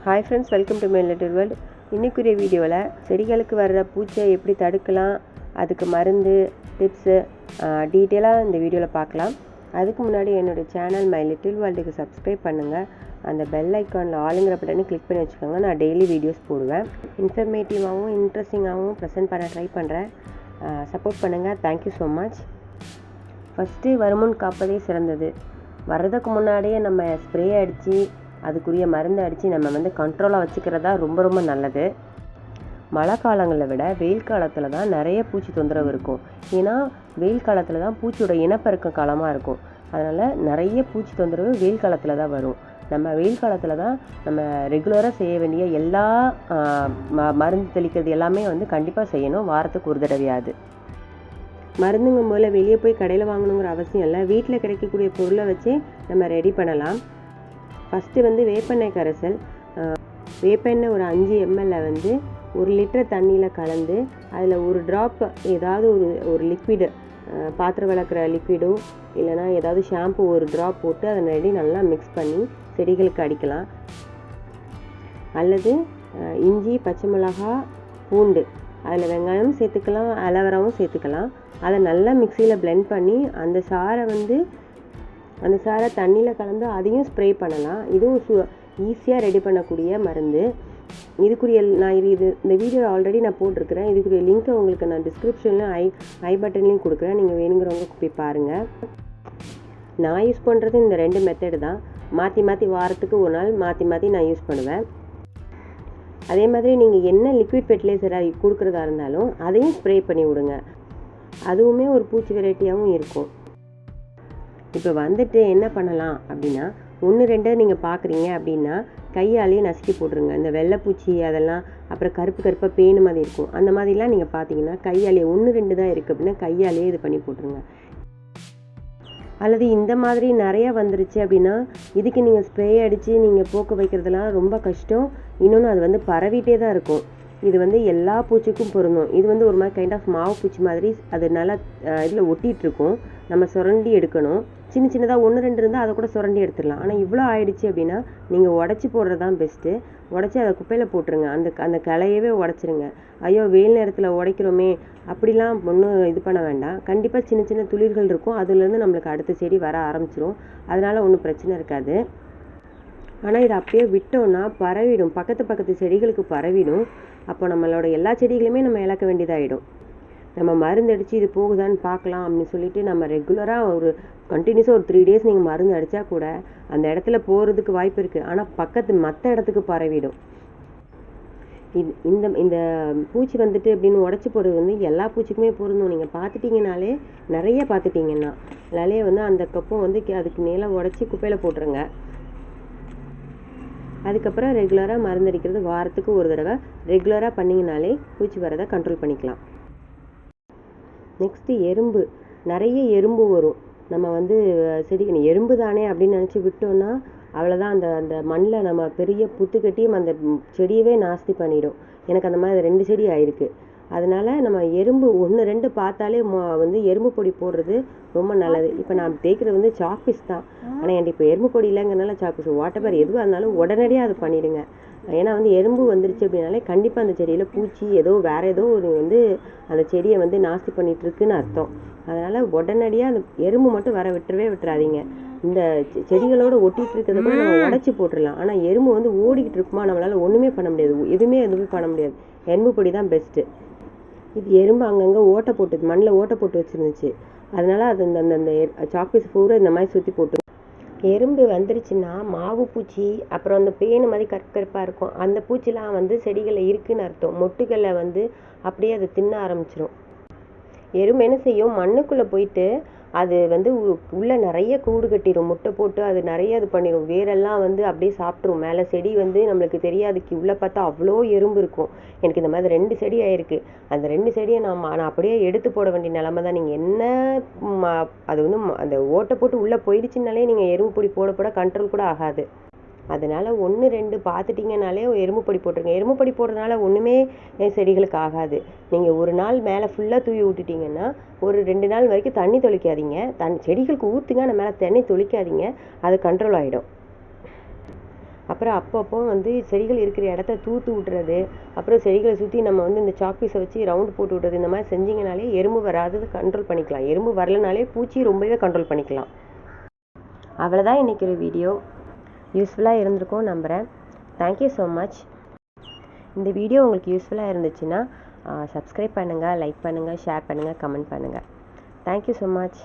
Hi friends, welcome to my little world. இன்றைக்குரிய வீடியோவில் செடிகளுக்கு வர்ற பூச்சை எப்படி தடுக்கலாம், அதுக்கு மருந்து டிப்ஸு டீட்டெயிலாக இந்த வீடியோவில் பார்க்கலாம். அதுக்கு முன்னாடி என்னுடைய சேனல் மை லிட்டில் வேர்ல்டுக்கு சப்ஸ்கிரைப் பண்ணுங்கள். அந்த பெல் ஐக்கானில் ஆளுங்கிற பட்டனை கிளிக் பண்ணி வச்சுக்கோங்க. நான் டெய்லி வீடியோஸ் போடுவேன். இன்ஃபர்மேட்டிவாகவும் இன்ட்ரெஸ்டிங்காகவும் ப்ரெசென்ட் பண்ண ட்ரை பண்ணுறேன். சப்போர்ட் பண்ணுங்கள். Thank you so much. ஃபஸ்ட்டு வருமுன் காப்பதே சிறந்தது. வர்றதுக்கு முன்னாடியே நம்ம ஸ்ப்ரே அடித்து அதுக்குரிய மருந்து அடித்து நம்ம கண்ட்ரோலாக வச்சுக்கிறதா ரொம்ப ரொம்ப நல்லது. மழை காலங்களை விட வெயில் காலத்தில் தான் நிறைய பூச்சி தொந்தரவு இருக்கும். ஏன்னா வெயில் காலத்தில் தான் பூச்சியோட இனப்பெருக்க காலமாக இருக்கும். அதனால் நிறைய பூச்சி தொந்தரவு வெயில் காலத்தில் தான் வரும். நம்ம வெயில் காலத்தில் தான் நம்ம ரெகுலராக செய்ய வேண்டிய எல்லா மருந்து தெளிக்கிறது எல்லாமே கண்டிப்பாக செய்யணும். வாரத்துக்கு ஒரு தடவையாது. மருந்துங்கும் போல வெளியே போய் கடையில் வாங்கணுங்கிற அவசியம் இல்லை. வீட்டில் கிடைக்கக்கூடிய பொருளை வச்சு நம்ம ரெடி பண்ணலாம். ஃபஸ்ட்டு வேப்பெண்ணெய் கரைசல். வேப்பெண்ணெய் ஒரு 5 ml 1 லிட்டர் தண்ணியில் கலந்து அதில் ஒரு ட்ராப் ஏதாவது ஒரு லிக்விடு, பாத்திரம் விளக்குற லிக்விடோ இல்லைனா ஏதாவது ஷாம்பு ஒரு ட்ராப் போட்டு அதை நல்லா மிக்ஸ் பண்ணி செடிகளுக்கு அடிக்கலாம். அல்லது இஞ்சி, பச்சை மிளகா, பூண்டு, அதில் வெங்காயம் சேர்த்துக்கலாம், அலோவேராவும் சேர்த்துக்கலாம். அதை நல்லா மிக்சியில் பிளெண்ட் பண்ணி அந்த சாரை தண்ணியில் கலந்து அதையும் ஸ்ப்ரே பண்ணலாம். இதுவும் ஈஸியாக ரெடி பண்ணக்கூடிய மருந்து. இதுக்குரிய நான் இந்த வீடியோ ஆல்ரெடி நான் போட்டிருக்கிறேன். இதுக்குரிய லிங்க்கை உங்களுக்கு நான் டிஸ்கிரிப்ஷன்லையும் ஐ பட்டன்லையும் கொடுக்குறேன். நீங்கள் வேணுங்கிறவங்க போய் பாருங்கள். நான் யூஸ் பண்ணுறது இந்த 2 மெத்தடு தான். மாற்றி வாரத்துக்கு ஒரு நாள் மாற்றி நான் யூஸ் பண்ணுவேன். அதே மாதிரி நீங்கள் என்ன லிக்விட் ஃபெர்டிலைசராக கொடுக்குறதா இருந்தாலும் அதையும் ஸ்ப்ரே பண்ணி விடுங்க. அதுவுமே ஒரு பூச்சி வெரைட்டியாகவும் இருக்கும். இப்போ என்ன பண்ணலாம் அப்படின்னா, 1-2 நீங்கள் பார்க்குறீங்க அப்படின்னா கையாலேயே நசுக்கி போட்டுருங்க. இந்த வெள்ளைப்பூச்சி அதெல்லாம், அப்புறம் கருப்பாக பேனு மாதிரி இருக்கும். அந்த மாதிரிலாம் நீங்கள் பார்த்தீங்கன்னா கையாலேயே 1-2 தான் இருக்குது அப்படின்னா கையாலேயே இது பண்ணி போட்டுருங்க. அல்லது இந்த மாதிரி நிறையா வந்துருச்சு அப்படின்னா இதுக்கு நீங்கள் ஸ்ப்ரே அடித்து நீங்கள் போக்க வைக்கிறதுலாம் ரொம்ப கஷ்டம். இன்னொன்று அது பரவிட்டே தான் இருக்கும். இது எல்லா பூச்சிக்கும் பொருந்தும். இது ஒரு மாதிரி கைண்ட் ஆஃப் மாவு பூச்சி மாதிரி அது நல்லா இதில் ஒட்டிகிட்ருக்கும். நம்ம சுரண்டி எடுக்கணும். சின்னதாக 1-2 இருந்தால் அதை கூட சுரண்டி எடுத்துடலாம். ஆனால் இவ்வளோ ஆயிடுச்சு அப்படின்னா நீங்கள் உடச்சி போடுறது தான் பெஸ்ட்டு. உடச்சி அதை குப்பையில் போட்டுருங்க. அந்த கிளையவே உடச்சிருங்க. ஐயோ வெயில் நேரத்தில் உடைக்கிறோமே அப்படிலாம் ஒன்றும் இது பண்ண வேண்டாம். கண்டிப்பாக சின்ன துளிர்கள் இருக்கும். அதுலேருந்து நம்மளுக்கு அடுத்த செடி வர ஆரம்பிச்சிரும். அதனால் ஒன்றும் பிரச்சனை இருக்காது. ஆனால் இதை அப்படியே விட்டோன்னா பரவிடும். பக்கத்து செடிகளுக்கு பரவிடும். அப்போ நம்மளோட எல்லா செடிகளையுமே நம்ம இழக்க வேண்டியதாகிடும். நம்ம மருந்து அடித்து இது போகுதான்னு பார்க்கலாம் அப்படின்னு சொல்லிட்டு நம்ம ரெகுலராக ஒரு கண்டினியூஸாக ஒரு 3 days நீங்கள் மருந்து அடித்தா கூட அந்த இடத்துல போகிறதுக்கு வாய்ப்பு இருக்குது. ஆனால் மற்ற இடத்துக்கு பரவிடும். இந்த பூச்சி அப்படின்னு உடச்சி போடுறது எல்லா பூச்சிக்குமே பொருந்தும். நீங்கள் பார்த்துட்டிங்கனாலே நிறைய பார்த்துட்டிங்கன்னா அதனாலே அந்த கப்பும் அதுக்கு மேலே உடச்சி குப்பையில் போட்டுருங்க. அதுக்கப்புறம் ரெகுலராக மருந்தடிக்கிறது வாரத்துக்கு ஒரு தடவை ரெகுலராக பண்ணிங்கனாலே பூச்சி வரதை கண்ட்ரோல் பண்ணிக்கலாம். நெக்ஸ்ட்டு எறும்பு. நிறைய எறும்பு வரும். நம்ம செடிக்கு எறும்பு தானே அப்படின்னு நினச்சி விட்டோன்னா அவ்வளோதான். அந்த மண்ணில் நம்ம பெரிய புத்து கட்டியும் அந்த செடியவே நாஸ்தி பண்ணிடும். எனக்கு அந்த மாதிரி 2 செடி ஆயிருக்கு. அதனால் நம்ம எறும்பு 1-2 பார்த்தாலே எறும்பு பொடி போடுறது ரொம்ப நல்லது. இப்போ நான் தேய்க்கிறது சாக்பீஸ் தான். ஆனால் என்கிட்ட இப்போ எறும்பு பொடி இல்லைங்கிறனால சாக்பீஸ் வாட்டர் எதுவாக இருந்தாலும் உடனடியாக அது பண்ணிவிடுங்க. ஏன்னா எறும்பு வந்துருச்சு அப்படின்னாலே கண்டிப்பாக அந்த செடியில் பூச்சி வேறு ஏதோ ஒரு அந்த செடியை நாஸ்தி பண்ணிகிட்ருக்குன்னு அர்த்தம். அதனால் உடனடியாக அந்த எறும்பு மட்டும் விட்டுறாதீங்க. இந்த செடிகளோடு ஒட்டிகிட்டு இருக்கிறத கூட நம்ம உடச்சி போட்டுடலாம். ஆனால் எறும்பு ஓடிக்கிட்டு இருக்குமா, நம்மளால் ஒன்றுமே பண்ண முடியாது. எதுவுமே பண்ண முடியாது. எறும்பு பொடி தான் பெஸ்ட்டு. இது எறும்பு அங்கங்கே மண்ணில் ஓட்டை போட்டு வச்சுருந்துச்சு. அதனால் அது அந்த சாக்பீஸ் பூரா இந்த மாதிரி சுற்றி போட்டு. எறும்பு வந்துருச்சுன்னா மாவு பூச்சி, அப்புறம் அந்த பேனு மாதிரி கருப்பாக இருக்கும். அந்த பூச்சிலாம் செடிகளில் இருக்குதுன்னு அர்த்தம். மொட்டுகளை அப்படியே அதை தின்ன ஆரம்பிச்சிடும். எறும்பு என்ன செய்யும், மண்ணுக்குள்ளே போயிட்டு அது உள்ளே நிறைய கூடு கட்டிடும். முட்டை போட்டு அது நிறைய இது பண்ணிடும். வேரெல்லாம் அப்படியே சாப்பிட்ரும். மேலே செடி நம்மளுக்கு தெரியாதுக்கு உள்ளே பார்த்தா அவ்வளோ எறும்பு இருக்கும். எனக்கு இந்த மாதிரி 2 செடி ஆயிருக்கு. அந்த 2 செடியை நான் அப்படியே எடுத்து போட வேண்டிய நிலமை தான். நீங்கள் என்ன அது அந்த ஓட்டை போட்டு உள்ளே போயிடுச்சுனாலே நீங்கள் எறும்பு பொடி போட கண்ட்ரோல் கூட ஆகாது. அதனால் 1-2 பார்த்துட்டிங்கனாலே எறும்பு பொடி போட்டுருங்க. எறும்பு பொடி போடுறதுனால ஒன்றுமே செடிகளுக்கு ஆகாது. நீங்கள் ஒரு நாள் மேலே ஃபுல்லாக தூவி விட்டுட்டிங்கன்னா ஒரு 2 நாள் வரைக்கும் தண்ணி தெளிக்காதீங்க. செடிகளுக்கு ஊற்றுங்க, ஆனால் மேலே தண்ணி தெளிக்காதீங்க. அது கண்ட்ரோல் ஆகிடும். அப்புறம் அப்பப்போ வந்து செடிகள் இருக்கிற இடத்த தூத்து விட்டுறது, அப்புறம் செடிகளை சுற்றி நம்ம வந்து இந்த சாக் பீஸை வச்சு ரவுண்டு போட்டு விட்றது, இந்த மாதிரி செஞ்சிங்கனாலே எறும்பு வராதது கண்ட்ரோல் பண்ணிக்கலாம். எறும்பு வரலனாலே பூச்சி ரொம்பவே கண்ட்ரோல் பண்ணிக்கலாம். அவ்வளோதான் இன்றைக்கி ஒரு வீடியோ. யூஸ்ஃபுல்லாக இருந்திருக்கும் நம்புகிறேன். Thank you so much. இந்த வீடியோ உங்களுக்கு யூஸ்ஃபுல்லாக இருந்துச்சுன்னா சப்ஸ்கிரைப் பண்ணுங்கள், லைக் பண்ணுங்கள், ஷேர் பண்ணுங்கள், கமெண்ட் பண்ணுங்கள். Thank you so much.